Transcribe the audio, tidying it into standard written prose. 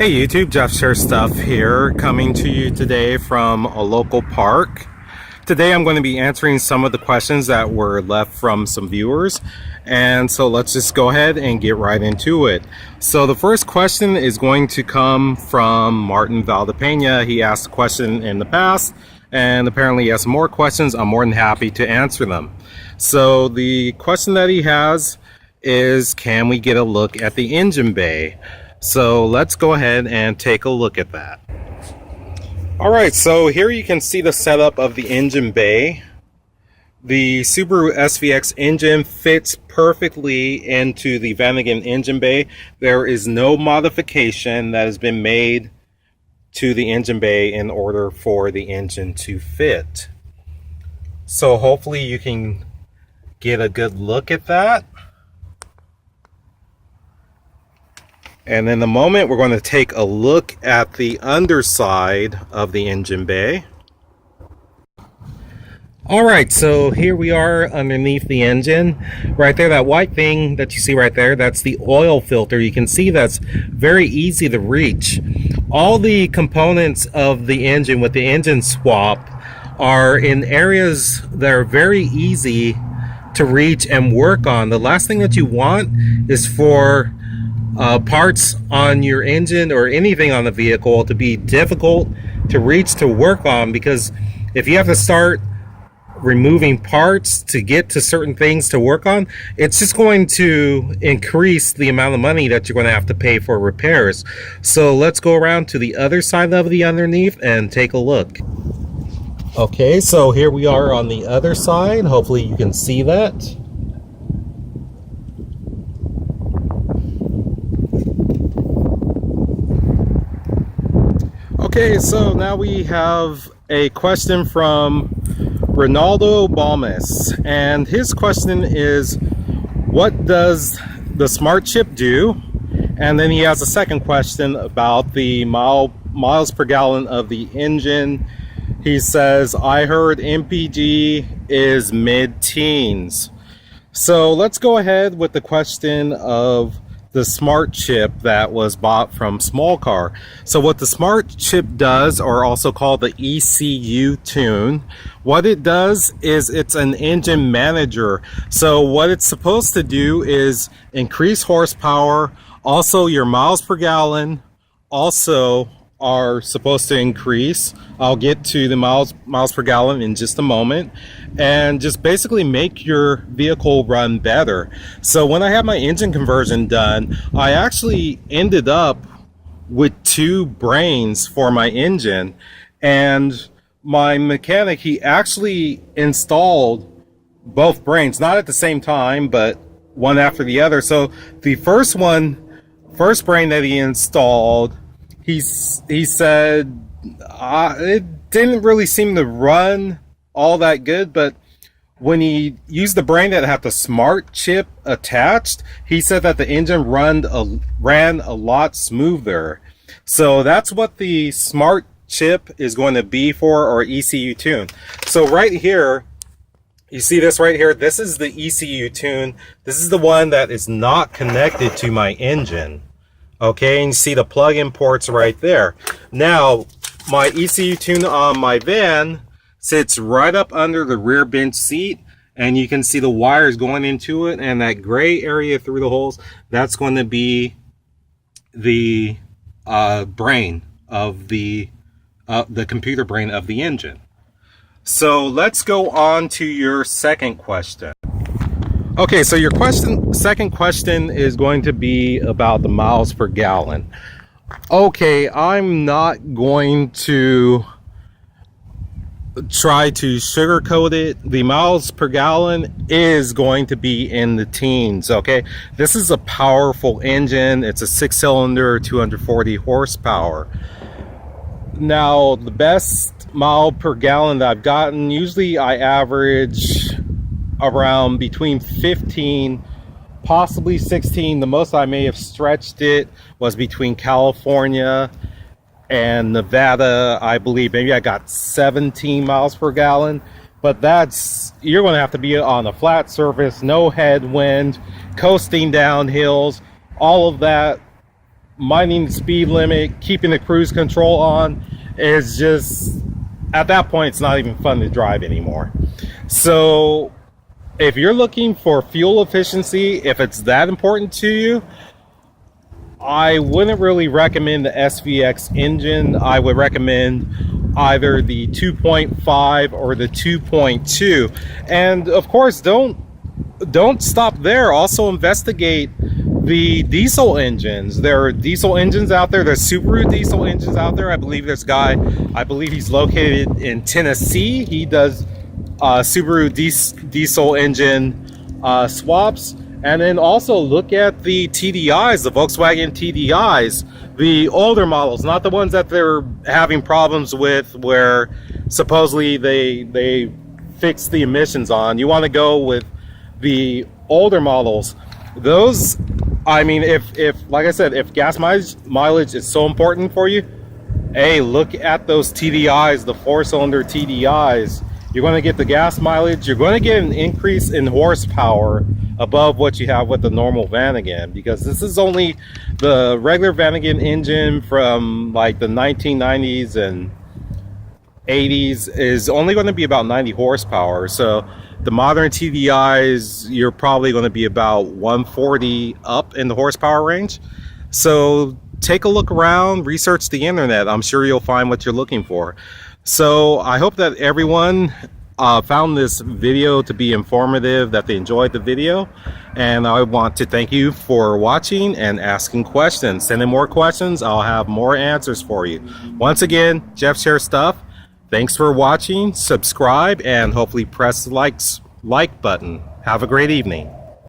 Hey YouTube, Jeff Share Stuff here, coming to you today from a local park. Today I'm going to be answering some of the questions that were left from some viewers, and so let's just go ahead and get right into it. So the first question is going to come from Martin Valdepena. He asked a question in the past, and apparently he has some more questions. I'm more than happy to answer them. So the question that he has is, can we get a look at the engine bay? So let's go ahead and take a look at that. Alright, so here you can see the setup of the engine bay. The Subaru SVX engine fits perfectly into the Vanagon engine bay. There is no modification that has been made to the engine bay in order for the engine to fit. So hopefully you can get a good look at that. And in a moment, we're going to take a look at the underside of the engine bay. Alright, so here we are underneath the engine. Right there, that white thing that you see right there, that's the oil filter. You can see that's very easy to reach. All the components of the engine with the engine swap are in areas that are very easy to reach and work on. The last thing that you want is for parts on your engine or anything on the vehicle to be difficult to reach, to work on, because if you have to start removing parts to get to certain things to work on, it's just going to increase the amount of money that you're going to have to pay for repairs. So let's go around to the other side of the underneath and take a look. Okay, so here we are on the other side. Hopefully you can see that. Okay, so now we have a question from Ronaldo Balmas, and his question is, what does the smart chip do? And then he has a second question about the miles per gallon of the engine. He says, I heard MPG is mid-teens. So let's go ahead with the question of the smart chip that was bought from Small Car. So what the smart chip does, or also called the ECUtune, what it does is it's an engine manager. So what it's supposed to do is increase horsepower. Also your miles per gallon also are supposed to increase. I'll get to the miles per gallon in just a moment, and just basically make your vehicle run better. So when I had my engine conversion done, I actually ended up with 2 brains for my engine, and my mechanic, he actually installed both brains, not at the same time, but one after the other. So the first brain that he installed, he said it didn't really seem to run all that good, but when he used the brain that had the smart chip attached, he said that the engine ran a lot smoother. So that's what the smart chip is going to be for, or ECUtune. So right here, you see this right here, this is the ECUtune. This is the one that is not connected to my engine. Okay, and you see the plug-in ports right there. Now, my ECUtune on my van sits right up under the rear bench seat, and you can see the wires going into it, and that gray area through the holes, that's going to be the brain of the computer brain of the engine. So let's go on to your second question. Okay, so your second question is going to be about the miles per gallon. Okay, I'm not going to try to sugarcoat it. The miles per gallon is going to be in the teens. Okay, this is a powerful engine. It's a 6-cylinder, 240 horsepower. Now, the best mile per gallon that I've gotten, usually I average around between 15, possibly 16. The most I may have stretched it was between California and Nevada. I believe maybe I got 17 miles per gallon, but you're going to have to be on a flat surface, no headwind, coasting down hills. All of that minding the speed limit, keeping the cruise control on, is just, at that point, it's not even fun to drive anymore. So if you're looking for fuel efficiency, if it's that important to you, I wouldn't really recommend the SVX engine. I would recommend either the 2.5 or the 2.2. And of course, don't stop there. Also investigate the diesel engines. There are diesel engines out there. There's Subaru diesel engines out there. I believe there's a guy, I believe he's located in Tennessee. He does Subaru diesel engine swaps. And then also look at the TDIs, the Volkswagen TDIs, the older models, not the ones that they're having problems with where supposedly they fix the emissions on. You want to go with the older models. Those, I mean, if like I said, if gas mileage is so important for you, hey, look at those TDIs, the 4-cylinder TDIs. You're going to get the gas mileage. You're going to get an increase in horsepower above what you have with the normal Vanagon, because this is only the regular Vanagon engine from like the 1990s and 80s is only going to be about 90 horsepower. So the modern TDIs, you're probably going to be about 140 up in the horsepower range. So take a look around, research the internet. I'm sure you'll find what you're looking for. So I hope that everyone found this video to be informative, that they enjoyed the video, and I want to thank you for watching and asking questions. Send in more questions, I'll have more answers for you. Once again, Jeff Shares Stuff. Thanks for watching, subscribe, and hopefully press the like button. Have a great evening.